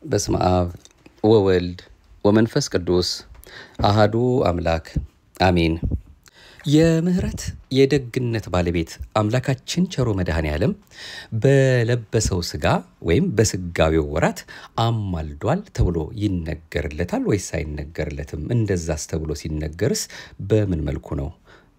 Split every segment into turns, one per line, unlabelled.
በስመ አብ ወወልድ ወመንፈስ ቅዱስ አሃዱ አምላክ አሜን። የምህረት የደግነት ባለቤት አምላካችን ቸሮ መድኃኔዓለም በለበሰው ሥጋ ወይም በሥጋዌው ወራት አማልዷል ተብሎ ይነገርለታል ወይስ አይነገርለትም? እንደዛስ ተብሎ ሲነገርስ በምን መልኩ ነው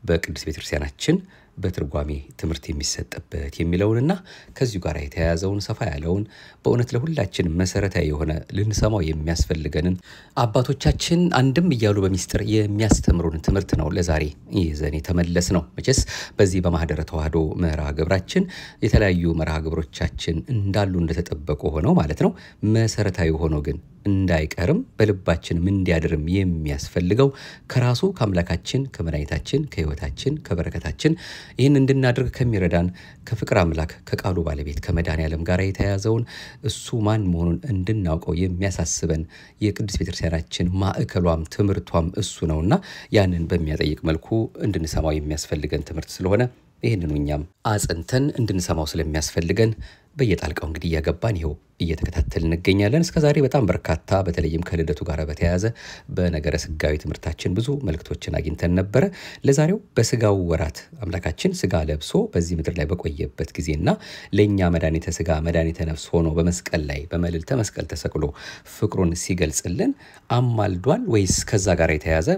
በቅዱስ ቤተክርስቲያናችን በትርጓሜ ትምህርት የሚሰጥበት የሚለውንና ከዚሁ ጋር የተያያዘውን ሰፋ ያለውን በእውነት ለሁላችን መሰረታዊ የሆነ ልንሰማው የሚያስፈልገንን አባቶቻችን አንድም እያሉ በሚስጥር የሚያስተምሩን ትምህርት ነው ለዛሬ ይዘን የተመለስ ነው። መቼስ በዚህ በማህደረ ተዋህዶ መርሃ ግብራችን የተለያዩ መርሃ ግብሮቻችን እንዳሉ እንደተጠበቁ ሆነው ማለት ነው መሰረታዊ ሆኖ ግን እንዳይቀርም በልባችንም እንዲያድርም የሚያስፈልገው ከራሱ ከአምላካችን ከመድኃኒታችን ከሕይወታችን ከበረከታችን ይህን እንድናደርግ ከሚረዳን ከፍቅር አምላክ ከቃሉ ባለቤት ከመድኃኔዓለም ጋር የተያያዘውን እሱ ማን መሆኑን እንድናውቀው የሚያሳስበን የቅዱስ ቤተክርስቲያናችን ማዕከሏም ትምህርቷም እሱ ነውና ያንን በሚያጠይቅ መልኩ እንድንሰማው የሚያስፈልገን ትምህርት ስለሆነ ይህንኑ እኛም አጽንተን እንድንሰማው ስለሚያስፈልገን በየጣልቃው እንግዲህ እያገባን ይኸው እየተከታተልን እንገኛለን። እስከዛሬ በጣም በርካታ በተለይም ከልደቱ ጋር በተያያዘ በነገረ ሥጋዊ ትምህርታችን ብዙ መልእክቶችን አግኝተን ነበረ። ለዛሬው በሥጋው ወራት አምላካችን ሥጋ ለብሶ በዚህ ምድር ላይ በቆየበት ጊዜና ለኛ መድኃኒተ ሥጋ መድኃኒተ ነፍስ ሆኖ በመስቀል ላይ በመልዕልተ መስቀል ተሰቅሎ ፍቅሩን ሲገልጽልን አማልዷል ወይስ ከዛ ጋር የተያያዘ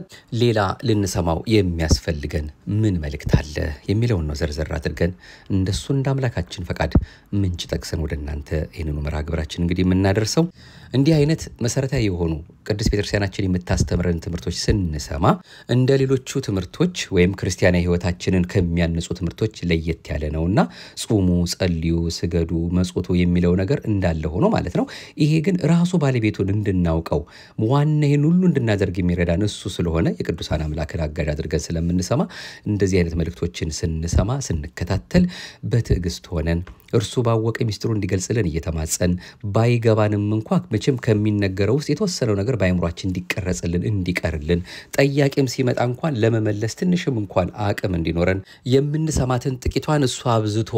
ሌላ ልንሰማው የሚያስፈልገን ምን መልእክት አለ የሚለውን ነው ዘርዘር አድርገን እንደሱ እንደ አምላካችን ፈቃድ ምንጭ ጠቅሰን ወደ እናንተ ይህንኑ መርሃ ግብራችን እንግዲህ የምናደርሰው እንዲህ አይነት መሰረታዊ የሆኑ ቅዱስ ቤተክርስቲያናችን የምታስተምረን ትምህርቶች ስንሰማ እንደ ሌሎቹ ትምህርቶች ወይም ክርስቲያናዊ ሕይወታችንን ከሚያንጹ ትምህርቶች ለየት ያለ ነውና ጾሙ፣ ጸልዩ፣ ስገዱ፣ መጽውቱ የሚለው ነገር እንዳለ ሆኖ ማለት ነው። ይሄ ግን ራሱ ባለቤቱን እንድናውቀው ዋና ይሄን ሁሉ እንድናደርግ የሚረዳን እሱ ስለሆነ የቅዱሳን አምላክን አጋዥ አድርገን ስለምንሰማ እንደዚህ አይነት መልእክቶችን ስንሰማ ስንከታተል በትዕግስት ሆነን እርሱ ባወቀ ሚስጥሩ እንዲገልጽልን እየተማጸን ባይገባንም እንኳን መቼም ከሚነገረው ውስጥ የተወሰነው ነገር በአይምሯችን እንዲቀረጽልን እንዲቀርልን ጠያቂም ሲመጣ እንኳን ለመመለስ ትንሽም እንኳን አቅም እንዲኖረን የምንሰማትን ጥቂቷን እሱ አብዝቶ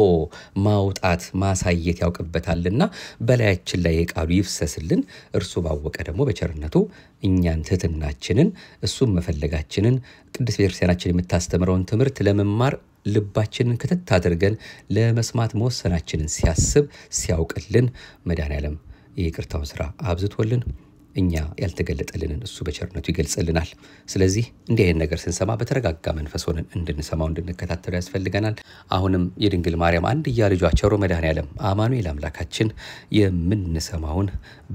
ማውጣት ማሳየት ያውቅበታልና በላያችን ላይ የቃሉ ይፍሰስልን። እርሱ ባወቀ ደግሞ በቸርነቱ እኛን ትሕትናችንን እሱም መፈለጋችንን ቅዱስ ቤተክርስቲያናችን የምታስተምረውን ትምህርት ለመማር ልባችንን ክትት አድርገን ለመስማት መወሰናችንን ሲያስብ ሲያውቅልን መድኃኔዓለም የይቅርታውን ሥራ አብዝቶልን እኛ ያልተገለጠልንን እሱ በቸርነቱ ይገልጽልናል። ስለዚህ እንዲህ አይነት ነገር ስንሰማ በተረጋጋ መንፈስ ሆነን እንድንሰማው እንድንከታተለው ያስፈልገናል። አሁንም የድንግል ማርያም አንድያ ልጇ ቸሩ መድኃኔዓለም አማኑኤል አምላካችን የምንሰማውን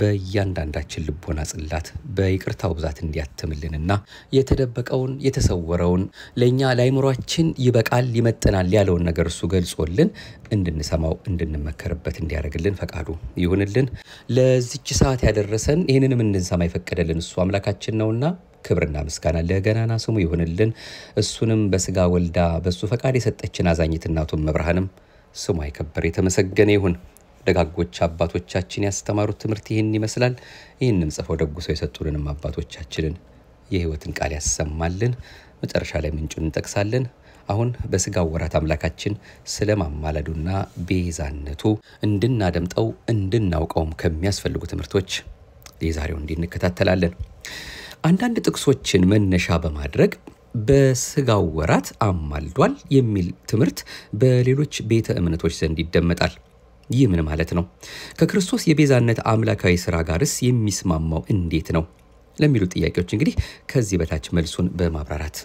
በእያንዳንዳችን ልቦና ጽላት በይቅርታው ብዛት እንዲያትምልንና የተደበቀውን የተሰወረውን ለእኛ ለአይምሯችን ይበቃል ይመጥናል ያለውን ነገር እሱ ገልጾልን እንድንሰማው እንድንመከርበት እንዲያደርግልን ፈቃዱ ይሁንልን። ለዚች ሰዓት ያደረሰን ይህንንም እንድንሰማ የፈቀደልን እሱ አምላካችን ነውና ክብርና ምስጋና ለገናና ስሙ ይሁንልን። እሱንም በሥጋ ወልዳ በሱ ፈቃድ የሰጠችን አዛኝት እናቱም መብርሃንም ስሙ የከበረ የተመሰገነ ይሁን። ደጋጎች አባቶቻችን ያስተማሩት ትምህርት ይህን ይመስላል። ይህንም ጽፈው ደጉሰው የሰጡልንም አባቶቻችንን የሕይወትን ቃል ያሰማልን። መጨረሻ ላይ ምንጩን እንጠቅሳለን። አሁን በሥጋው ወራት አምላካችን ስለማማለዱና ቤዛነቱ እንድናደምጠው እንድናውቀውም ከሚያስፈልጉ ትምህርቶች የዛሬው እንድንከታተላለን። አንዳንድ ጥቅሶችን መነሻ በማድረግ በሥጋው ወራት አማልዷል የሚል ትምህርት በሌሎች ቤተ እምነቶች ዘንድ ይደመጣል። ይህ ምን ማለት ነው? ከክርስቶስ የቤዛነት አምላካዊ ሥራ ጋርስ የሚስማማው እንዴት ነው ለሚሉ ጥያቄዎች እንግዲህ ከዚህ በታች መልሱን በማብራራት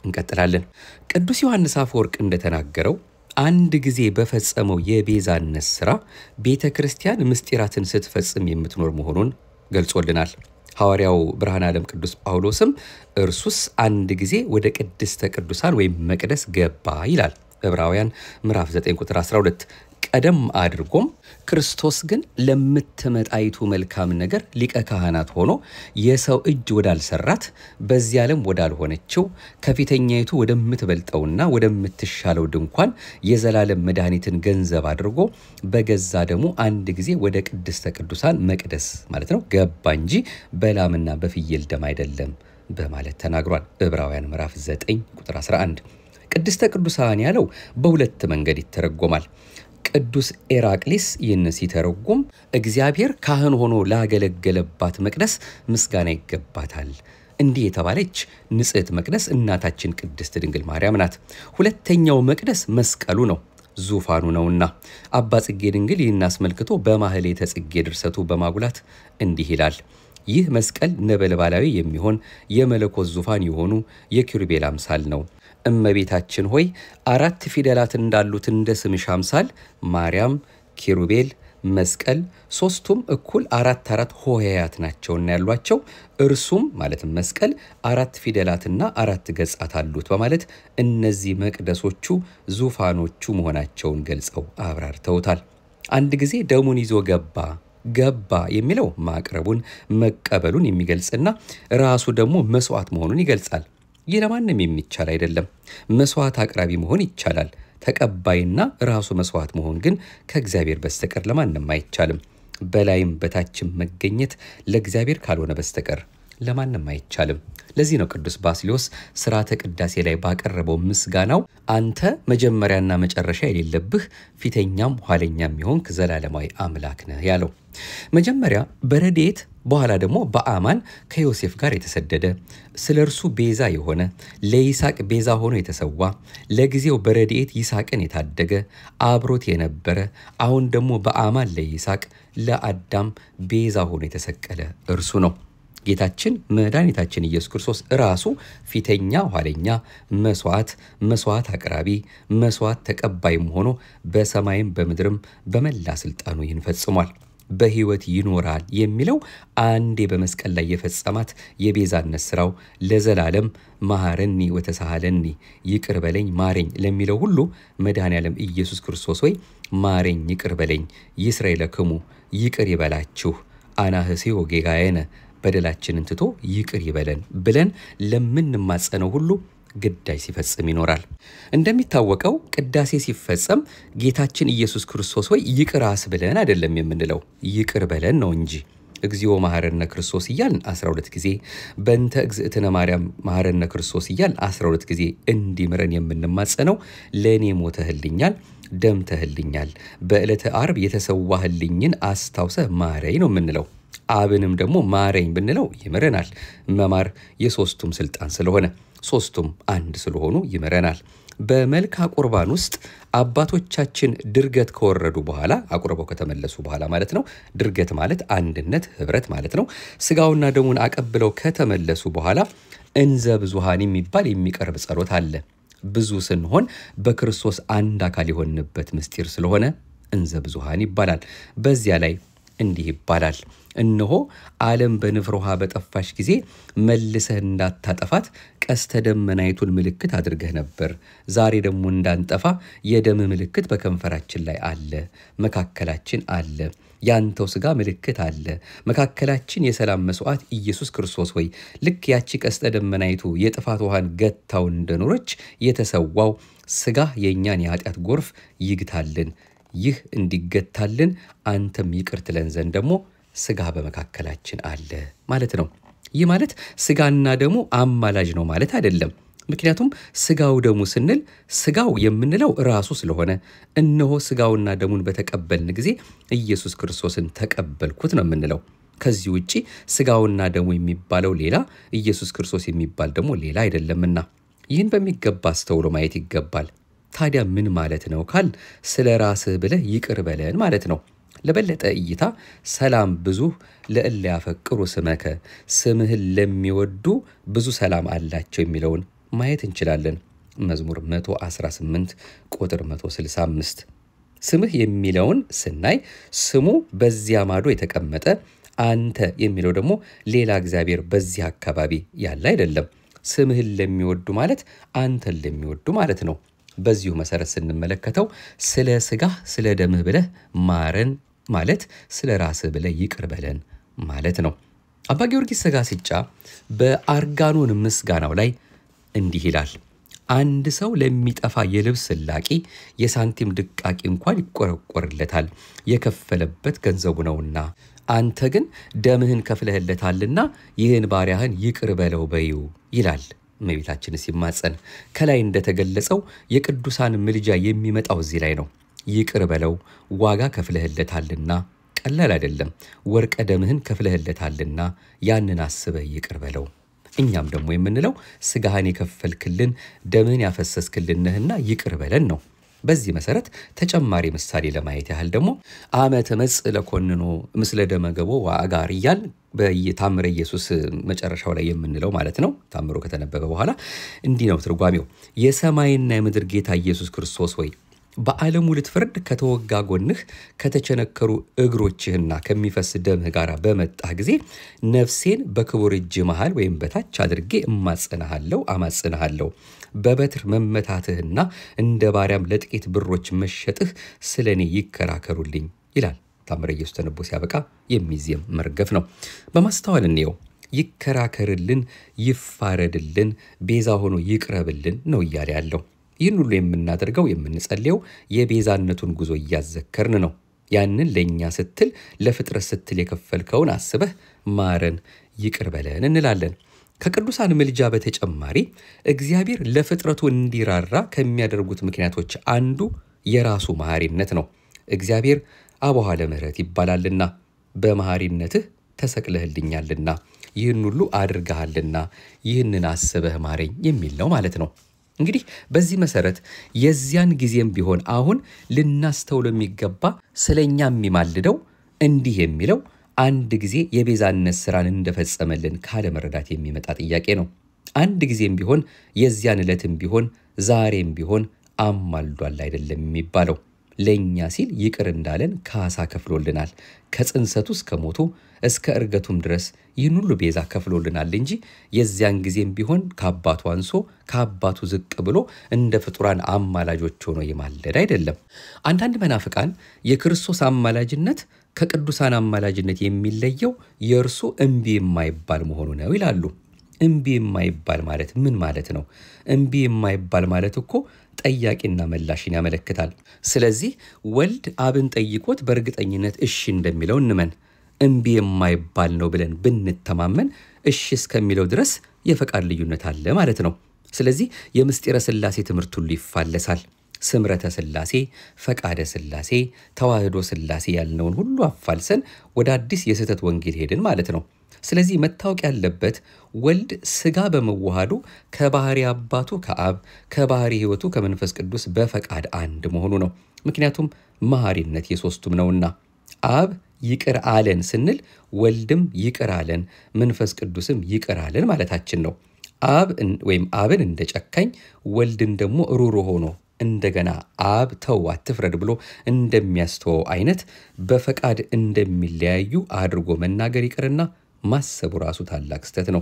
እንቀጥላለን። ቅዱስ ዮሐንስ አፈወርቅ እንደተናገረው አንድ ጊዜ በፈጸመው የቤዛነት ሥራ ቤተ ክርስቲያን ምስጢራትን ስትፈጽም የምትኖር መሆኑን ገልጾልናል። ሐዋርያው ብርሃነ ዓለም ቅዱስ ጳውሎስም እርሱስ አንድ ጊዜ ወደ ቅድስተ ቅዱሳን ወይም መቅደስ ገባ ይላል ዕብራውያን ምዕራፍ 9 ቁጥር 12። ቀደም አድርጎም ክርስቶስ ግን ለምትመጣይቱ መልካም ነገር ሊቀ ካህናት ሆኖ የሰው እጅ ወዳልሰራት በዚህ ዓለም ወዳልሆነችው ከፊተኛይቱ ወደምትበልጠውና ወደምትሻለው ድንኳን የዘላለም መድኃኒትን ገንዘብ አድርጎ በገዛ ደሙ አንድ ጊዜ ወደ ቅድስተ ቅዱሳን መቅደስ ማለት ነው ገባ እንጂ በላምና በፍየል ደም አይደለም በማለት ተናግሯል። ዕብራውያን ምዕራፍ 9 ቁጥር 11። ቅድስተ ቅዱሳን ያለው በሁለት መንገድ ይተረጎማል። ቅዱስ ኤራቅሊስ ይህን ሲተረጉም እግዚአብሔር ካህን ሆኖ ላገለገለባት መቅደስ ምስጋና ይገባታል። እንዲህ የተባለች ንጽሕት መቅደስ እናታችን ቅድስት ድንግል ማርያም ናት። ሁለተኛው መቅደስ መስቀሉ ነው፣ ዙፋኑ ነውና። አባ ጽጌ ድንግል ይህን አስመልክቶ በማኅሌተ ጽጌ ድርሰቱ በማጉላት እንዲህ ይላል። ይህ መስቀል ነበልባላዊ የሚሆን የመለኮት ዙፋን የሆኑ የኪሩቤል አምሳል ነው። እመቤታችን ሆይ 4 ፊደላት እንዳሉት እንደ ስምሽ አምሳል ማርያም፣ ኪሩቤል፣ መስቀል ሶስቱም እኩል 4 ሆሄያት ናቸውና ያሏቸው እርሱም ማለትም መስቀል 4 ፊደላትና 4 ገጻት አሉት በማለት እነዚህ መቅደሶቹ ዙፋኖቹ መሆናቸውን ገልጸው አብራርተውታል። አንድ ጊዜ ደሙን ይዞ ገባ የሚለው ማቅረቡን መቀበሉን የሚገልጽና ራሱ ደግሞ መስዋዕት መሆኑን ይገልጻል። ይህ ለማንም የሚቻል አይደለም። መስዋዕት አቅራቢ መሆን ይቻላል። ተቀባይና ራሱ መስዋዕት መሆን ግን ከእግዚአብሔር በስተቀር ለማንም አይቻልም። በላይም በታችም መገኘት ለእግዚአብሔር ካልሆነ በስተቀር ለማንም አይቻልም። ለዚህ ነው ቅዱስ ባስልዮስ ሥርዓተ ቅዳሴ ላይ ባቀረበው ምስጋናው አንተ መጀመሪያና መጨረሻ የሌለብህ ፊተኛም ኋለኛም የሆንክ ዘላለማዊ አምላክ ነህ ያለው። መጀመሪያ በረድኤት በኋላ ደግሞ በአማን ከዮሴፍ ጋር የተሰደደ ስለ እርሱ ቤዛ የሆነ ለይስሐቅ ቤዛ ሆኖ የተሰዋ ለጊዜው በረድኤት ይስሐቅን የታደገ አብሮት የነበረ አሁን ደግሞ በአማን ለይስሐቅ ለአዳም ቤዛ ሆኖ የተሰቀለ እርሱ ነው። ጌታችን መድኃኒታችን ኢየሱስ ክርስቶስ ራሱ ፊተኛ ኋለኛ መስዋዕት አቅራቢ መስዋዕት ተቀባይም ሆኖ በሰማይም በምድርም በመላ ስልጣኑ ይህን ፈጽሟል። በሕይወት ይኖራል የሚለው አንዴ በመስቀል ላይ የፈጸማት የቤዛነት ስራው ለዘላለም መሐረኒ ወተሳሃለኒ ይቅር በለኝ ማረኝ ለሚለው ሁሉ መድኃኔዓለም ኢየሱስ ክርስቶስ ሆይ ማረኝ ይቅር በለኝ ይስረይ ለክሙ ይቅር ይበላችሁ አናህሴዮ ጌጋየነ በደላችንን ትቶ ይቅር ይበለን ብለን ለምንማጸነው ሁሉ ግዳይ ሲፈጽም ይኖራል። እንደሚታወቀው ቅዳሴ ሲፈጸም ጌታችን ኢየሱስ ክርስቶስ ሆይ ይቅር አስብለን አይደለም የምንለው፣ ይቅር በለን ነው እንጂ። እግዚኦ መሐረነ ክርስቶስ እያልን 12 ጊዜ በእንተ እግዝእትነ ማርያም መሐረነ ክርስቶስ እያልን 12 ጊዜ እንዲምረን የምንማጸነው ለእኔ ሞተህልኛል፣ ደምተህልኛል፣ በዕለተ ዓርብ የተሰዋህልኝን አስታውሰ ማረኝ ነው የምንለው። አብንም ደግሞ ማረኝ ብንለው ይምረናል። መማር የሶስቱም ስልጣን ስለሆነ ሶስቱም አንድ ስለሆኑ ይምረናል። በመልካ ቁርባን ውስጥ አባቶቻችን ድርገት ከወረዱ በኋላ አቁርበው ከተመለሱ በኋላ ማለት ነው። ድርገት ማለት አንድነት ህብረት ማለት ነው። ስጋውና ደሙን አቀብለው ከተመለሱ በኋላ እንዘ ብዙሃን የሚባል የሚቀርብ ጸሎት አለ። ብዙ ስንሆን በክርስቶስ አንድ አካል የሆንበት ምስጢር ስለሆነ እንዘ ብዙሃን ይባላል። በዚያ ላይ እንዲህ ይባላል። እነሆ ዓለም በንፍር ውሃ በጠፋሽ ጊዜ መልሰህ እንዳታጠፋት ቀስተ ደመናይቱን ምልክት አድርገህ ነበር። ዛሬ ደግሞ እንዳንጠፋ የደም ምልክት በከንፈራችን ላይ አለ፣ መካከላችን አለ። ያንተው ስጋ ምልክት አለ መካከላችን። የሰላም መስዋዕት ኢየሱስ ክርስቶስ ሆይ ልክ ያቺ ቀስተ ደመናይቱ የጥፋት ውሃን ገታው እንደኖረች የተሰዋው ስጋ የእኛን የኃጢአት ጎርፍ ይግታልን። ይህ እንዲገታልን አንተም ይቅር ትለን ዘንድ ደግሞ ስጋ በመካከላችን አለ ማለት ነው። ይህ ማለት ስጋና ደሙ አማላጅ ነው ማለት አይደለም። ምክንያቱም ስጋው ደሙ ስንል ስጋው የምንለው ራሱ ስለሆነ እነሆ ስጋውና ደሙን በተቀበልን ጊዜ ኢየሱስ ክርስቶስን ተቀበልኩት ነው የምንለው። ከዚህ ውጪ ስጋውና ደሙ የሚባለው ሌላ፣ ኢየሱስ ክርስቶስ የሚባል ደግሞ ሌላ አይደለምና ይህን በሚገባ አስተውሎ ማየት ይገባል። ታዲያ ምን ማለት ነው ካል ስለ ራስህ ብለህ ይቅር በለን ማለት ነው። ለበለጠ እይታ ሰላም ብዙ ለእለ ያፈቅሩ ስመከ ስምህን ለሚወዱ ብዙ ሰላም አላቸው የሚለውን ማየት እንችላለን። መዝሙር 118 ቁጥር 165 ስምህ የሚለውን ስናይ ስሙ በዚያ ማዶ የተቀመጠ አንተ የሚለው ደግሞ ሌላ እግዚአብሔር በዚህ አካባቢ ያለ አይደለም። ስምህን ለሚወዱ ማለት አንተን ለሚወዱ ማለት ነው። በዚሁ መሰረት ስንመለከተው ስለ ስጋህ ስለ ደምህ ብለህ ማረን ማለት ስለ ራስህ ብለህ ይቅር በለን ማለት ነው። አባ ጊዮርጊስ ዘጋስጫ በአርጋኖን ምስጋናው ላይ እንዲህ ይላል። አንድ ሰው ለሚጠፋ የልብስ ስላቂ የሳንቲም ድቃቂ እንኳን ይቆረቆርለታል፣ የከፈለበት ገንዘቡ ነውና። አንተ ግን ደምህን ከፍለህለታልና ይህን ባሪያህን ይቅር በለው በዩ ይላል። እመቤታችን ሲማጸን ከላይ እንደተገለጸው የቅዱሳን ምልጃ የሚመጣው እዚህ ላይ ነው። ይቅር በለው ዋጋ ከፍለህለታልና። ቀላል አይደለም። ወርቀ ደምህን ከፍለህለታልና ያንን አስበህ ይቅር በለው። እኛም ደግሞ የምንለው ስጋህን የከፈልክልን ደምህን ያፈሰስክልን ነህና ይቅር በለን ነው። በዚህ መሰረት ተጨማሪ ምሳሌ ለማየት ያህል ደግሞ አመተ መጽእ ለኮንኖ ምስለ ደመገቦ ወአጋር እያል በታምረ ኢየሱስ መጨረሻው ላይ የምንለው ማለት ነው። ታምሮ ከተነበበ በኋላ እንዲህ ነው ትርጓሜው። የሰማይና የምድር ጌታ ኢየሱስ ክርስቶስ ሆይ በዓለሙ ልትፈርድ ከተወጋ ጎንህ ከተቸነከሩ እግሮችህና ከሚፈስ ደምህ ጋር በመጣህ ጊዜ ነፍሴን በክቡር እጅ መሃል ወይም በታች አድርጌ አማጽንሃለሁ። በበትር መመታትህና እንደ ባሪያም ለጥቂት ብሮች መሸጥህ ስለኔ ይከራከሩልኝ ይላል። ታምረ ኢየሱስ ተነቦ ሲያበቃ የሚዜም መርገፍ ነው። በማስተዋል እንየው። ይከራከርልን፣ ይፋረድልን፣ ቤዛ ሆኖ ይቅረብልን ነው እያለ ያለው። ይህን ሁሉ የምናደርገው የምንጸልየው የቤዛነቱን ጉዞ እያዘከርን ነው። ያንን ለእኛ ስትል ለፍጥረት ስትል የከፈልከውን አስበህ ማረን፣ ይቅር በለን እንላለን። ከቅዱሳን ምልጃ በተጨማሪ እግዚአብሔር ለፍጥረቱ እንዲራራ ከሚያደርጉት ምክንያቶች አንዱ የራሱ መሐሪነት ነው። እግዚአብሔር አቡሃ ለምህረት ይባላልና በመሐሪነትህ ተሰቅለህልኛልና ይህን ሁሉ አድርገሃልና ይህንን አስበህ ማረኝ የሚል ነው ማለት ነው። እንግዲህ በዚህ መሰረት የዚያን ጊዜም ቢሆን አሁን ልናስተውለው የሚገባ ስለኛ የሚማልደው እንዲህ የሚለው አንድ ጊዜ የቤዛነት ስራን እንደፈጸመልን ካለ መረዳት የሚመጣ ጥያቄ ነው። አንድ ጊዜም ቢሆን የዚያን ዕለትም ቢሆን ዛሬም ቢሆን አማልዷል አይደለም የሚባለው። ለኛ ሲል ይቅር እንዳለን ካሳ ከፍሎልናል። ከጽንሰቱ እስከ ሞቱ እስከ እርገቱም ድረስ ይህን ሁሉ ቤዛ ከፍሎልናል እንጂ የዚያን ጊዜም ቢሆን ከአባቱ አንሶ ከአባቱ ዝቅ ብሎ እንደ ፍጡራን አማላጆች ሆኖ የማለድ አይደለም። አንዳንድ መናፍቃን የክርስቶስ አማላጅነት ከቅዱሳን አማላጅነት የሚለየው የእርሱ እምቢ የማይባል መሆኑ ነው ይላሉ። እምቢ የማይባል ማለት ምን ማለት ነው? እምቢ የማይባል ማለት እኮ ጠያቂና መላሽን ያመለክታል። ስለዚህ ወልድ አብን ጠይቆት በእርግጠኝነት እሺ እንደሚለው እንመን። እምቢ የማይባል ነው ብለን ብንተማመን እሺ እስከሚለው ድረስ የፈቃድ ልዩነት አለ ማለት ነው። ስለዚህ የምስጢረ ሥላሴ ትምህርት ሁሉ ይፋለሳል። ስምረተ ሥላሴ፣ ፈቃደ ሥላሴ፣ ተዋህዶ ሥላሴ ያልነውን ሁሉ አፋልሰን ወደ አዲስ የስህተት ወንጌል ሄድን ማለት ነው። ስለዚህ መታወቅ ያለበት ወልድ ስጋ በመዋሃዱ ከባህሪ አባቱ ከአብ ከባህሪ ሕይወቱ ከመንፈስ ቅዱስ በፈቃድ አንድ መሆኑ ነው። ምክንያቱም መሐሪነት የሶስቱም ነውና አብ ይቅር አለን ስንል ወልድም ይቅር አለን፣ መንፈስ ቅዱስም ይቅር አለን ማለታችን ነው። አብ ወይም አብን እንደ ጨካኝ ወልድን ደግሞ ሩሩ ሆኖ እንደገና አብ ተው አትፍረድ ብሎ እንደሚያስተው አይነት በፈቃድ እንደሚለያዩ አድርጎ መናገር ይቅርና ማሰቡ ራሱ ታላቅ ስተት ነው።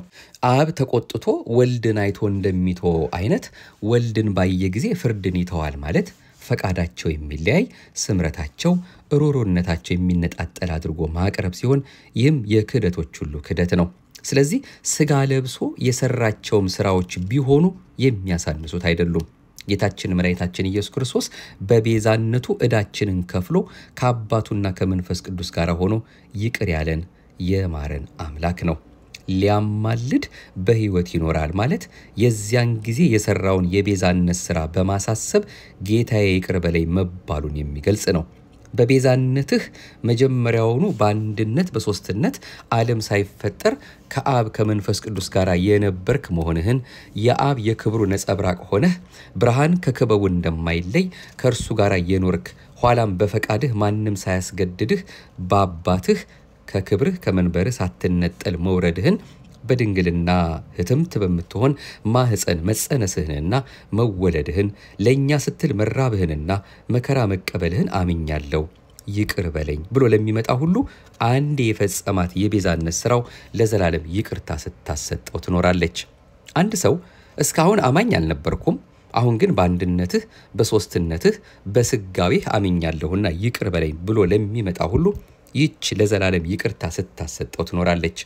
አብ ተቆጥቶ ወልድን አይቶ እንደሚተው አይነት ወልድን ባየ ጊዜ ፍርድን ይተዋል ማለት ፈቃዳቸው የሚለያይ ስምረታቸው ሩሩነታቸው የሚነጣጠል አድርጎ ማቅረብ ሲሆን ይህም የክህደቶች ሁሉ ክህደት ነው። ስለዚህ ስጋ ለብሶ የሰራቸውም ስራዎች ቢሆኑ የሚያሳንሱት አይደሉም። ጌታችን መድኃኒታችን ኢየሱስ ክርስቶስ በቤዛነቱ ዕዳችንን ከፍሎ ከአባቱና ከመንፈስ ቅዱስ ጋር ሆኖ ይቅር ያለን የማረን አምላክ ነው። ሊያማልድ በሕይወት ይኖራል ማለት የዚያን ጊዜ የሰራውን የቤዛነት ሥራ በማሳሰብ ጌታዬ ይቅር በለኝ መባሉን የሚገልጽ ነው። በቤዛነትህ መጀመሪያውኑ በአንድነት በሶስትነት ዓለም ሳይፈጠር ከአብ ከመንፈስ ቅዱስ ጋር የነበርክ መሆንህን የአብ የክብሩ ነጸብራቅ ሆነህ ብርሃን ከክበቡ እንደማይለይ ከእርሱ ጋር የኖርክ ኋላም በፈቃድህ ማንም ሳያስገድድህ በአባትህ ከክብርህ ከመንበርህ ሳትነጠል መውረድህን በድንግልና ህትምት በምትሆን ማህፀን መጸነስህንና መወለድህን ለእኛ ስትል መራብህንና መከራ መቀበልህን አምኛለሁ ይቅር በለኝ ብሎ ለሚመጣ ሁሉ አንድ የፈጸማት የቤዛነት ሥራው ለዘላለም ይቅርታ ስታሰጠው ትኖራለች። አንድ ሰው እስካሁን አማኝ አልነበርኩም፣ አሁን ግን በአንድነትህ በሶስትነትህ በስጋዊህ አምኛለሁና ይቅር በለኝ ብሎ ለሚመጣ ሁሉ ይህች ለዘላለም ይቅርታ ስታሰጠው ትኖራለች።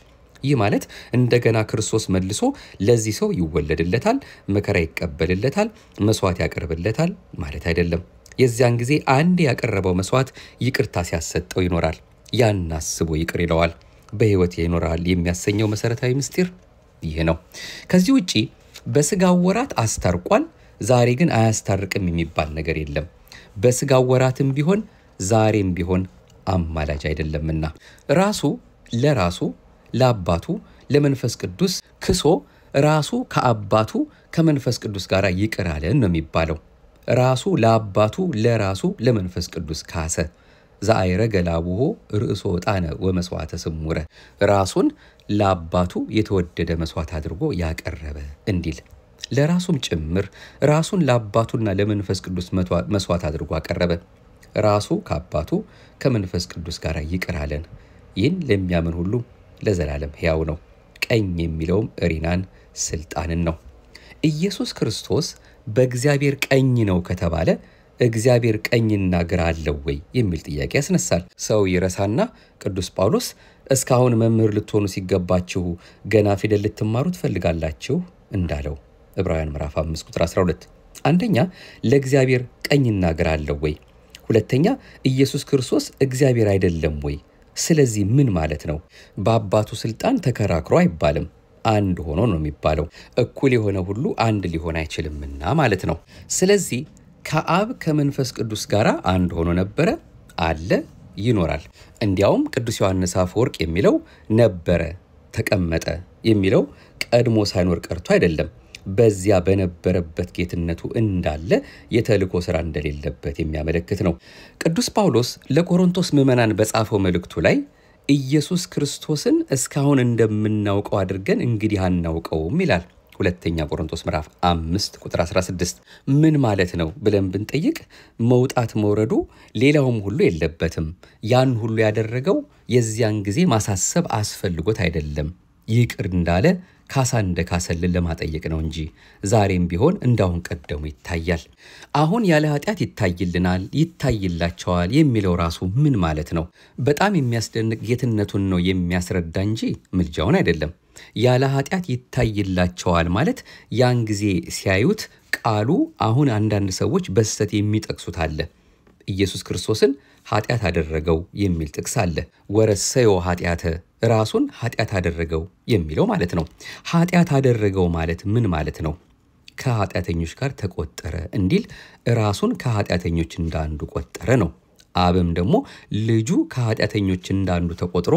ይህ ማለት እንደገና ክርስቶስ መልሶ ለዚህ ሰው ይወለድለታል፣ መከራ ይቀበልለታል፣ መስዋዕት ያቀርብለታል ማለት አይደለም። የዚያን ጊዜ አንድ ያቀረበው መስዋዕት ይቅርታ ሲያሰጠው ይኖራል። ያን አስቦ ይቅር ይለዋል፣ በሕይወት ይኖራል የሚያሰኘው መሰረታዊ ምስጢር ይህ ነው። ከዚህ ውጪ በስጋው ወራት አስታርቋል፣ ዛሬ ግን አያስታርቅም የሚባል ነገር የለም። በስጋው ወራትም ቢሆን ዛሬም ቢሆን አማላጅ አይደለምና ራሱ ለራሱ ለአባቱ ለመንፈስ ቅዱስ ክሶ ራሱ ከአባቱ ከመንፈስ ቅዱስ ጋር ይቅር አለን ነው የሚባለው። ራሱ ለአባቱ ለራሱ ለመንፈስ ቅዱስ ካሰ። ዘአይረገ ለአቡሁ ርእሶ ዕጣነ ወመስዋዕተ ስሙረ ራሱን ለአባቱ የተወደደ መስዋዕት አድርጎ ያቀረበ እንዲል ለራሱም ጭምር ራሱን ለአባቱና ለመንፈስ ቅዱስ መስዋዕት አድርጎ አቀረበ። ራሱ ከአባቱ ከመንፈስ ቅዱስ ጋር ይቅር አለን። ይህን ለሚያምን ሁሉ ለዘላለም ሕያው ነው። ቀኝ የሚለውም እሪናን ስልጣንን ነው። ኢየሱስ ክርስቶስ በእግዚአብሔር ቀኝ ነው ከተባለ እግዚአብሔር ቀኝና ግራ አለው ወይ የሚል ጥያቄ ያስነሳል። ሰው ይረሳና ቅዱስ ጳውሎስ እስካሁን መምህር ልትሆኑ ሲገባችሁ ገና ፊደል ልትማሩ ትፈልጋላችሁ እንዳለው ዕብራውያን ምዕራፍ 5 ቁጥር 12 አንደኛ ለእግዚአብሔር ቀኝና ግራ አለው ወይ? ሁለተኛ ኢየሱስ ክርስቶስ እግዚአብሔር አይደለም ወይ? ስለዚህ ምን ማለት ነው? በአባቱ ስልጣን ተከራክሮ አይባልም። አንድ ሆኖ ነው የሚባለው። እኩል የሆነ ሁሉ አንድ ሊሆን አይችልምና ማለት ነው። ስለዚህ ከአብ ከመንፈስ ቅዱስ ጋር አንድ ሆኖ ነበረ፣ አለ፣ ይኖራል። እንዲያውም ቅዱስ ዮሐንስ አፈወርቅ የሚለው ነበረ፣ ተቀመጠ የሚለው ቀድሞ ሳይኖር ቀርቶ አይደለም። በዚያ በነበረበት ጌትነቱ እንዳለ የተልእኮ ሥራ እንደሌለበት የሚያመለክት ነው። ቅዱስ ጳውሎስ ለቆሮንቶስ ምዕመናን በጻፈው መልእክቱ ላይ ኢየሱስ ክርስቶስን እስካሁን እንደምናውቀው አድርገን እንግዲህ አናውቀውም ይላል። ሁለተኛ ቆሮንቶስ ምዕራፍ 5 ቁጥር 16 ምን ማለት ነው ብለን ብንጠይቅ መውጣት መውረዱ ሌላውም ሁሉ የለበትም። ያን ሁሉ ያደረገው የዚያን ጊዜ ማሳሰብ አስፈልጎት አይደለም። ይቅር እንዳለ ካሳ እንደካሰልን ለማጠየቅ ነው እንጂ ዛሬም ቢሆን እንዳሁን ቀደሙ ይታያል። አሁን ያለ ኃጢአት ይታይልናል፣ ይታይላቸዋል የሚለው ራሱ ምን ማለት ነው? በጣም የሚያስደንቅ ጌትነቱን ነው የሚያስረዳ እንጂ ምልጃውን አይደለም። ያለ ኃጢአት ይታይላቸዋል ማለት ያን ጊዜ ሲያዩት ቃሉ አሁን አንዳንድ ሰዎች በስተት የሚጠቅሱት አለ። ኢየሱስ ክርስቶስን ኃጢአት አደረገው የሚል ጥቅስ አለ። ወረሰዮ ኃጢአተ ራሱን ኃጢአት አደረገው የሚለው ማለት ነው። ኃጢአት አደረገው ማለት ምን ማለት ነው? ከኃጢአተኞች ጋር ተቆጠረ እንዲል ራሱን ከኃጢአተኞች እንዳንዱ ቆጠረ ነው። አብም ደግሞ ልጁ ከኃጢአተኞች እንዳንዱ ተቆጥሮ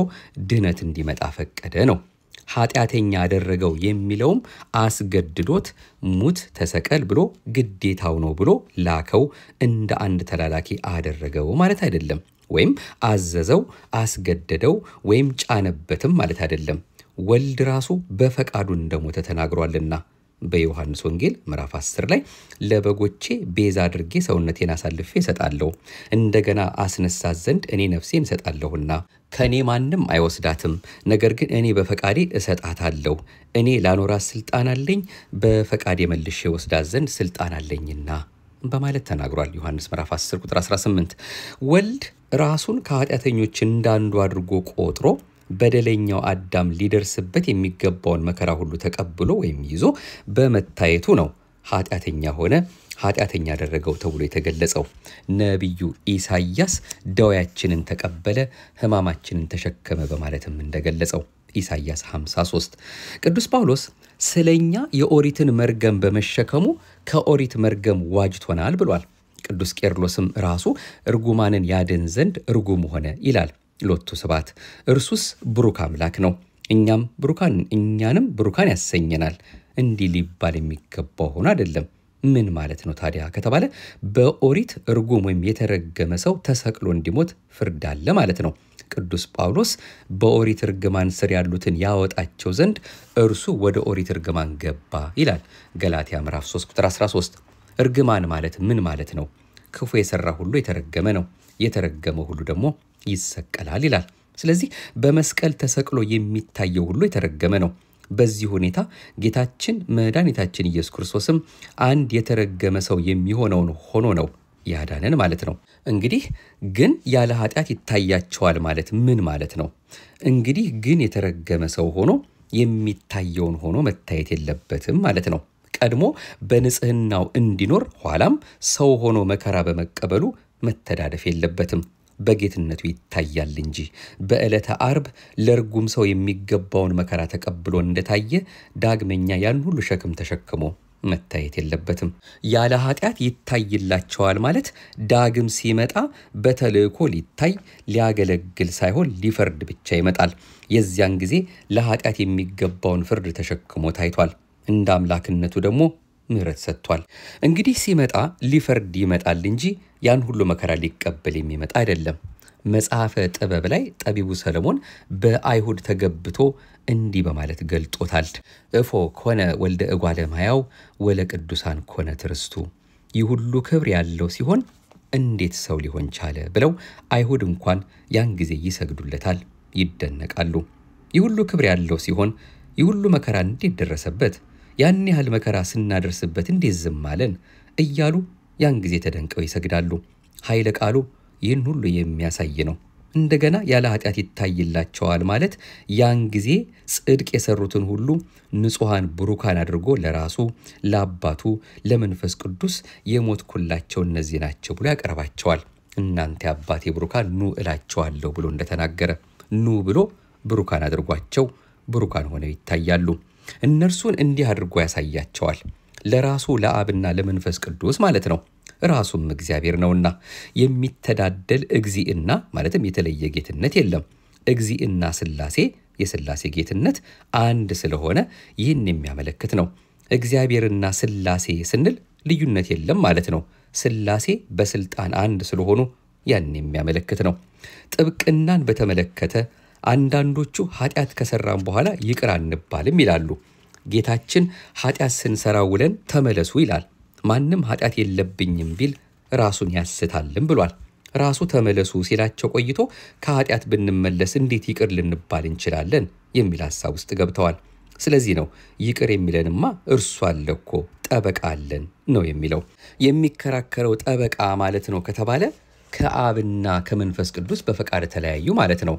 ድነት እንዲመጣ ፈቀደ ነው። ኃጢአተኛ አደረገው የሚለውም አስገድዶት ሙት ተሰቀል ብሎ ግዴታው ነው ብሎ ላከው እንደ አንድ ተላላኪ አደረገው ማለት አይደለም። ወይም አዘዘው፣ አስገደደው ወይም ጫነበትም ማለት አይደለም። ወልድ ራሱ በፈቃዱ እንደሞተ ተናግሯልና በዮሐንስ ወንጌል ምዕራፍ 10 ላይ ለበጎቼ ቤዛ አድርጌ ሰውነቴን አሳልፌ እሰጣለሁ፣ እንደገና አስነሳት ዘንድ እኔ ነፍሴን እሰጣለሁና ከኔ ማንም አይወስዳትም፣ ነገር ግን እኔ በፈቃዴ እሰጣታለሁ። እኔ ላኖራት ስልጣን አለኝ፣ በፈቃዴ መልሼ ወስዳት ዘንድ ስልጣን አለኝና በማለት ተናግሯል። ዮሐንስ ምዕራፍ 10 ቁጥር 18 ወልድ ራሱን ከኃጢአተኞች እንዳንዱ አድርጎ ቆጥሮ በደለኛው አዳም ሊደርስበት የሚገባውን መከራ ሁሉ ተቀብሎ ወይም ይዞ በመታየቱ ነው ኃጢአተኛ ሆነ፣ ኃጢአተኛ አደረገው ተብሎ የተገለጸው። ነቢዩ ኢሳይያስ ደዌያችንን ተቀበለ፣ ሕማማችንን ተሸከመ በማለትም እንደገለጸው ኢሳይያስ 53። ቅዱስ ጳውሎስ ስለኛ የኦሪትን መርገም በመሸከሙ ከኦሪት መርገም ዋጅቶናል ብሏል። ቅዱስ ቄርሎስም ራሱ እርጉማንን ያድን ዘንድ እርጉም ሆነ ይላል። ሎቱ ስብሐት። እርሱስ ብሩክ አምላክ ነው፣ እኛንም ብሩካን ያሰኘናል። እንዲህ ሊባል የሚገባው ሆኖ አይደለም። ምን ማለት ነው ታዲያ ከተባለ በኦሪት እርጉም ወይም የተረገመ ሰው ተሰቅሎ እንዲሞት ፍርድ አለ ማለት ነው። ቅዱስ ጳውሎስ በኦሪት እርግማን ስር ያሉትን ያወጣቸው ዘንድ እርሱ ወደ ኦሪት እርግማን ገባ ይላል። ገላትያ ምዕራፍ 3 ቁጥር 13። እርግማን ማለት ምን ማለት ነው? ክፉ የሰራ ሁሉ የተረገመ ነው፣ የተረገመ ሁሉ ደግሞ ይሰቀላል ይላል። ስለዚህ በመስቀል ተሰቅሎ የሚታየው ሁሉ የተረገመ ነው። በዚህ ሁኔታ ጌታችን መድኃኒታችን ኢየሱስ ክርስቶስም አንድ የተረገመ ሰው የሚሆነውን ሆኖ ነው ያዳነን ማለት ነው። እንግዲህ ግን ያለ ኃጢአት ይታያቸዋል ማለት ምን ማለት ነው? እንግዲህ ግን የተረገመ ሰው ሆኖ የሚታየውን ሆኖ መታየት የለበትም ማለት ነው። ቀድሞ በንጽህናው እንዲኖር ኋላም ሰው ሆኖ መከራ በመቀበሉ መተዳደፍ የለበትም። በጌትነቱ ይታያል እንጂ በዕለተ ዓርብ ለርጉም ሰው የሚገባውን መከራ ተቀብሎ እንደታየ ዳግመኛ ያን ሁሉ ሸክም ተሸክሞ መታየት የለበትም። ያለ ኃጢአት ይታይላቸዋል ማለት ዳግም ሲመጣ በተልእኮ ሊታይ ሊያገለግል ሳይሆን ሊፈርድ ብቻ ይመጣል። የዚያን ጊዜ ለኃጢአት የሚገባውን ፍርድ ተሸክሞ ታይቷል። እንደ አምላክነቱ ደግሞ ምሕረት ሰጥቷል። እንግዲህ ሲመጣ ሊፈርድ ይመጣል እንጂ ያን ሁሉ መከራ ሊቀበል የሚመጣ አይደለም። መጽሐፈ ጥበብ ላይ ጠቢቡ ሰለሞን በአይሁድ ተገብቶ እንዲህ በማለት ገልጦታል። እፎ ኮነ ወልደ እጓለ እማያው ወለ ቅዱሳን ኮነ ትርስቱ። ይህ ሁሉ ክብር ያለው ሲሆን እንዴት ሰው ሊሆን ቻለ ብለው አይሁድ እንኳን ያን ጊዜ ይሰግዱለታል፣ ይደነቃሉ። ይህ ሁሉ ክብር ያለው ሲሆን ይህ ሁሉ መከራ እንዴት ደረሰበት? ያን ያህል መከራ ስናደርስበት እንዴት ዝም አለን? እያሉ ያን ጊዜ ተደንቀው ይሰግዳሉ። ኃይለ ቃሉ ይህን ሁሉ የሚያሳይ ነው። እንደገና ያለ ኃጢአት ይታይላቸዋል ማለት ያን ጊዜ ጽድቅ የሰሩትን ሁሉ ንጹሐን ብሩካን አድርጎ ለራሱ ለአባቱ ለመንፈስ ቅዱስ የሞትኩላቸው እነዚህ ናቸው ብሎ ያቀርባቸዋል። እናንተ አባቴ ብሩካን ኑ እላቸዋለሁ ብሎ እንደተናገረ ኑ ብሎ ብሩካን አድርጓቸው ብሩካን ሆነው ይታያሉ። እነርሱን እንዲህ አድርጎ ያሳያቸዋል። ለራሱ ለአብና ለመንፈስ ቅዱስ ማለት ነው። ራሱም እግዚአብሔር ነውና የሚተዳደል እግዚእና ማለትም የተለየ ጌትነት የለም። እግዚእና ሥላሴ የሥላሴ ጌትነት አንድ ስለሆነ ይህን የሚያመለክት ነው። እግዚአብሔርና ሥላሴ ስንል ልዩነት የለም ማለት ነው። ሥላሴ በስልጣን አንድ ስለሆኑ ያን የሚያመለክት ነው። ጥብቅናን በተመለከተ አንዳንዶቹ ኃጢአት ከሰራን በኋላ ይቅር አንባልም ይላሉ። ጌታችን ኃጢአት ስንሰራ ውለን ተመለሱ ይላል። ማንም ኃጢአት የለብኝም ቢል ራሱን ያስታልም ብሏል። ራሱ ተመለሱ ሲላቸው ቆይቶ ከኃጢአት ብንመለስ እንዴት ይቅር ልንባል እንችላለን የሚል ሐሳብ ውስጥ ገብተዋል። ስለዚህ ነው ይቅር የሚለንማ እርሱ አለ እኮ ጠበቃ አለን ነው የሚለው። የሚከራከረው ጠበቃ ማለት ነው ከተባለ ከአብና ከመንፈስ ቅዱስ በፈቃድ ተለያዩ ማለት ነው።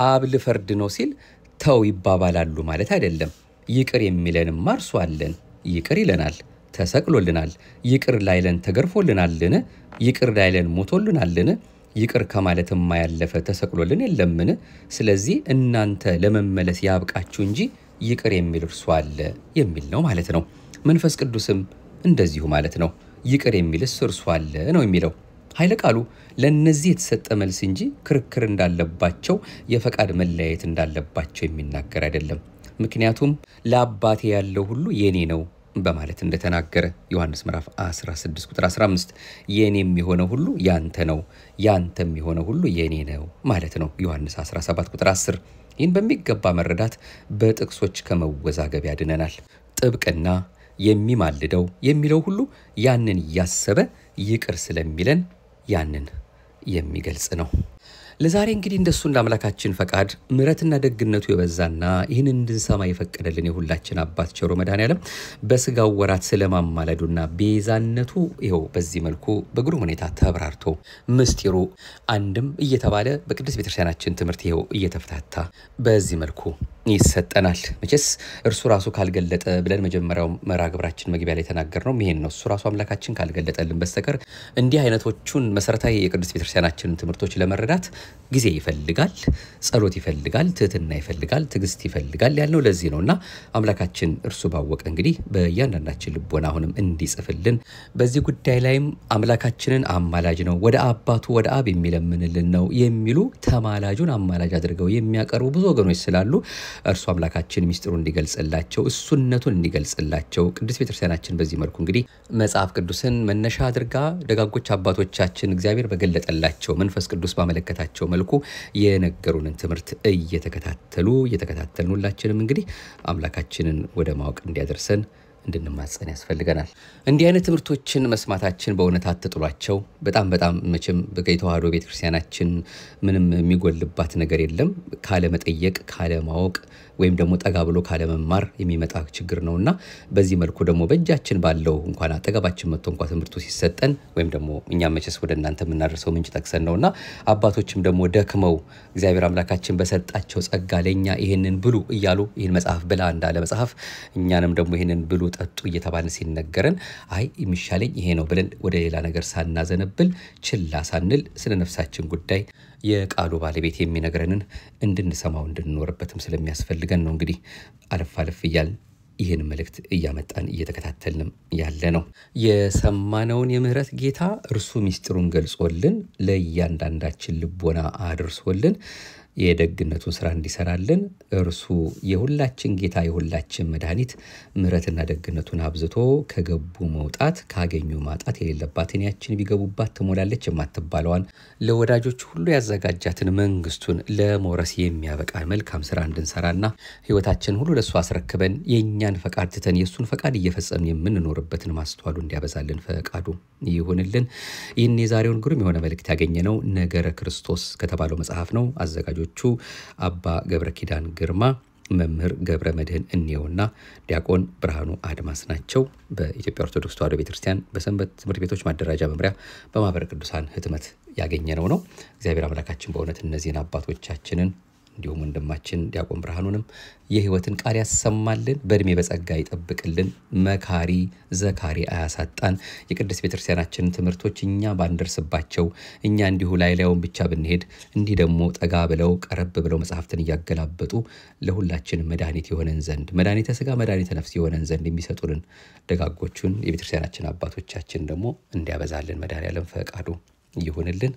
አብ ልፈርድ ነው ሲል ተው ይባባላሉ ማለት አይደለም። ይቅር የሚለንማ እርሱ አለን፣ ይቅር ይለናል፣ ተሰቅሎልናል። ይቅር ላይለን ተገርፎልናልን? ይቅር ላይለን ሞቶልናልን? ይቅር ከማለትማ ያለፈ ተሰቅሎልን የለምን? ስለዚህ እናንተ ለመመለስ ያብቃችሁ እንጂ ይቅር የሚል እርሱ አለ የሚል ነው ማለት ነው። መንፈስ ቅዱስም እንደዚሁ ማለት ነው። ይቅር የሚልስ እርሱ አለ ነው የሚለው። ኃይለ ቃሉ ለነዚህ የተሰጠ መልስ እንጂ ክርክር እንዳለባቸው የፈቃድ መለያየት እንዳለባቸው የሚናገር አይደለም። ምክንያቱም ለአባቴ ያለው ሁሉ የኔ ነው በማለት እንደተናገረ ዮሐንስ ምዕራፍ 16 ቁጥር 15 የኔም የሆነ ሁሉ ያንተ ነው፣ ያንተም የሆነ ሁሉ የኔ ነው ማለት ነው ዮሐንስ 17 ቁጥር 10። ይህን በሚገባ መረዳት በጥቅሶች ከመወዛገብ ያድነናል። ጥብቅና የሚማልደው የሚለው ሁሉ ያንን እያሰበ ይቅር ስለሚለን ያንን የሚገልጽ ነው። ለዛሬ እንግዲህ እንደሱ እንዳምላካችን ፈቃድ ምሕረትና ደግነቱ የበዛና ይህን እንድንሰማ የፈቀደልን የሁላችን አባት ቸሩ መድኃኔዓለም በስጋው ወራት ስለማማለዱና ቤዛነቱ ይኸው በዚህ መልኩ በግሩም ሁኔታ ተብራርቶ ምስጢሩ አንድም እየተባለ በቅድስት ቤተክርስቲያናችን ትምህርት ይኸው እየተፈታታ በዚህ መልኩ ይሰጠናል። መቼስ እርሱ ራሱ ካልገለጠ ብለን መጀመሪያው መርሐ ግብራችን መግቢያ ላይ ተናገርነው ይሄን ነው። እርሱ ራሱ አምላካችን ካልገለጠልን በስተቀር እንዲህ አይነቶቹን መሰረታዊ የቅድስት ቤተክርስቲያናችንን ትምህርቶች ለመረዳት ጊዜ ይፈልጋል፣ ጸሎት ይፈልጋል፣ ትህትና ይፈልጋል፣ ትዕግስት ይፈልጋል ያልነው ለዚህ ነውና አምላካችን እርሱ ባወቀ እንግዲህ በእያንዳንዳችን ልቦና አሁንም እንዲጽፍልን በዚህ ጉዳይ ላይም አምላካችንን አማላጅ ነው ወደ አባቱ ወደ አብ የሚለምንልን ነው የሚሉ ተማላጁን አማላጅ አድርገው የሚያቀርቡ ብዙ ወገኖች ስላሉ እርሱ አምላካችን ሚስጥሩን እንዲገልጽላቸው እሱነቱን እንዲገልጽላቸው ቅድስት ቤተክርስቲያናችን በዚህ መልኩ እንግዲህ መጽሐፍ ቅዱስን መነሻ አድርጋ ደጋጎች አባቶቻችን እግዚአብሔር በገለጠላቸው መንፈስ ቅዱስ ባመለከታቸው መልኩ የነገሩንን ትምህርት እየተከታተልን ሁላችንም እንግዲህ አምላካችንን ወደ ማወቅ እንዲያደርሰን እንድንማጸን ያስፈልገናል። እንዲህ አይነት ትምህርቶችን መስማታችን በእውነት አትጥሏቸው። በጣም መቼም በተዋህዶ ቤተክርስቲያናችን ምንም የሚጎልባት ነገር የለም። ካለ መጠየቅ ካለ ማወቅ ወይም ደግሞ ጠጋ ብሎ ካለ መማር የሚመጣ ችግር ነውና በዚህ መልኩ ደግሞ በእጃችን ባለው እንኳን አጠገባችን መጥቶ እንኳን ትምህርቱ ሲሰጠን ወይም ደግሞ እኛም መቼስ ወደ እናንተ የምናደርሰው ምንጭ ጠቅሰን ነውና አባቶችም ደግሞ ደክመው እግዚአብሔር አምላካችን በሰጣቸው ጸጋ ለኛ ይሄንን ብሉ እያሉ ይሄን መጽሐፍ ብላ እንዳለ መጽሐፍ እኛንም ደግሞ ይሄንን ብሉ ጠጡ እየተባልን ሲነገረን አይ የሚሻለኝ ይሄ ነው ብለን ወደ ሌላ ነገር ሳናዘነብል ችላ ሳንል ስለ ነፍሳችን ጉዳይ የቃሉ ባለቤት የሚነግረንን እንድንሰማው እንድንኖርበትም ስለሚያስፈልገን ነው እንግዲህ አለፍ እያልን ይህን መልእክት እያመጣን እየተከታተልንም ያለ ነው። የሰማነውን የምህረት ጌታ እርሱ ምስጢሩን ገልጾልን ለእያንዳንዳችን ልቦና አድርሶልን የደግነቱን ስራ እንዲሰራልን እርሱ የሁላችን ጌታ የሁላችን መድኃኒት ምህረትና ደግነቱን አብዝቶ ከገቡ መውጣት ካገኙ ማጣት የሌለባትን ያችን ቢገቡባት ትሞላለች የማትባለዋን ለወዳጆች ሁሉ ያዘጋጃትን መንግስቱን ለመውረስ የሚያበቃን መልካም ስራ እንድንሰራና ህይወታችን ሁሉ ለሱ አስረክበን የኛን ፈቃድ ትተን የሱን ፈቃድ እየፈጸምን የምንኖርበትን ማስተዋሉ እንዲያበዛልን ፈቃዱ ይሁንልን። ይህን የዛሬውን ግሩም የሆነ መልእክት ያገኘነው ነገረ ክርስቶስ ከተባለው መጽሐፍ ነው። አዘጋጆቹ አባ ገብረ ኪዳን ግርማ፣ መምህር ገብረ መድህን እንየውና ዲያቆን ብርሃኑ አድማስ ናቸው። በኢትዮጵያ ኦርቶዶክስ ተዋሕዶ ቤተክርስቲያን በሰንበት ትምህርት ቤቶች ማደራጃ መምሪያ በማህበረ ቅዱሳን ህትመት ያገኘነው ነው። እግዚአብሔር አምላካችን በእውነት እነዚህን አባቶቻችንን እንዲሁም ወንድማችን ዲያቆን ብርሃኑንም የህይወትን ቃል ያሰማልን፣ በእድሜ በጸጋ ይጠብቅልን፣ መካሪ ዘካሪ አያሳጣን። የቅድስት ቤተክርስቲያናችንን ትምህርቶች እኛ ባንደርስባቸው እኛ እንዲሁ ላይላዩን ብቻ ብንሄድ እንዲህ ደግሞ ጠጋ ብለው ቀረብ ብለው መጽሐፍትን እያገላበጡ ለሁላችን መድኃኒት የሆነን ዘንድ መድኃኒተ ሥጋ መድኃኒተ ነፍስ የሆነን ዘንድ የሚሰጡልን ደጋጎቹን የቤተክርስቲያናችን አባቶቻችን ደግሞ እንዲያበዛልን መድኃኔዓለም ፈቃዱ ይሁንልን።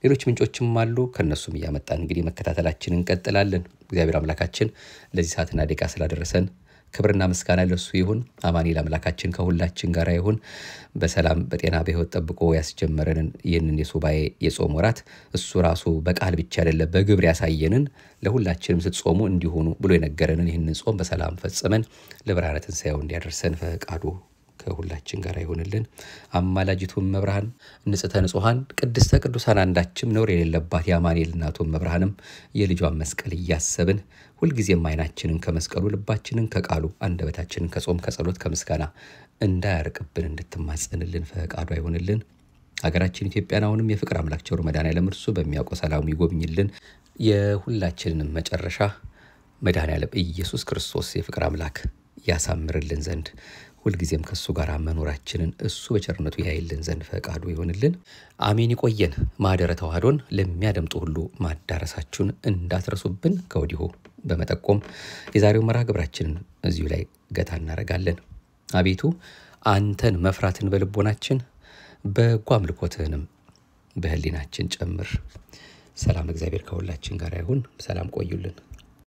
ሌሎች ምንጮችም አሉ፣ ከነሱም እያመጣን እንግዲህ መከታተላችንን እንቀጥላለን። እግዚአብሔር አምላካችን ለዚህ ሰዓትና ደቂቃ ስላደረሰን ክብርና ምስጋና ለሱ ይሁን። አማኑኤል አምላካችን ከሁላችን ጋር ይሁን። በሰላም በጤና በህይወት ጠብቆ ያስጀመረንን ይህንን የሱባኤ የጾም ወራት እሱ ራሱ በቃል ብቻ አይደለም በግብር ያሳየንን ለሁላችንም ስትጾሙ እንዲሆኑ ብሎ የነገረንን ይህንን ጾም በሰላም ፈጽመን ለብርሃነ ትንሣኤው እንዲያደርሰን ፈቃዱ ከሁላችን ጋር ይሁንልን። አማላጅቱም መብርሃን ንጽሕተ ንጹሐን ቅድስተ ቅዱሳን አንዳችም ነውር የሌለባት የአማኑኤል እናቱም መብርሃንም የልጇን መስቀል እያሰብን ሁልጊዜም ዓይናችንን ከመስቀሉ ልባችንን ከቃሉ አንደበታችንን ከጾም ከጸሎት ከምስጋና እንዳያርቅብን እንድትማጸንልን ፈቃዱ ይሁንልን። ሀገራችን ኢትዮጵያን አሁንም የፍቅር አምላክ ቸሩ መድኃኔዓለም እርሱ በሚያውቀው ሰላሙ ይጎብኝልን። የሁላችንንም መጨረሻ መድኃኔዓለም ኢየሱስ ክርስቶስ የፍቅር አምላክ ያሳምርልን ዘንድ ሁልጊዜም ከሱ ጋር መኖራችንን እሱ በቸርነቱ ያይልን ዘንድ ፈቃዱ ይሁንልን። አሜን። ይቆየን። ማህደረ ተዋሕዶን ለሚያደምጡ ሁሉ ማዳረሳችሁን እንዳትረሱብን ከወዲሁ በመጠቆም የዛሬው መርሐ ግብራችንን እዚሁ ላይ ገታ እናደርጋለን። አቤቱ አንተን መፍራትን በልቦናችን በጎ አምልኮትህንም በህሊናችን ጨምር። ሰላም እግዚአብሔር ከሁላችን ጋር ይሁን። ሰላም ቆዩልን።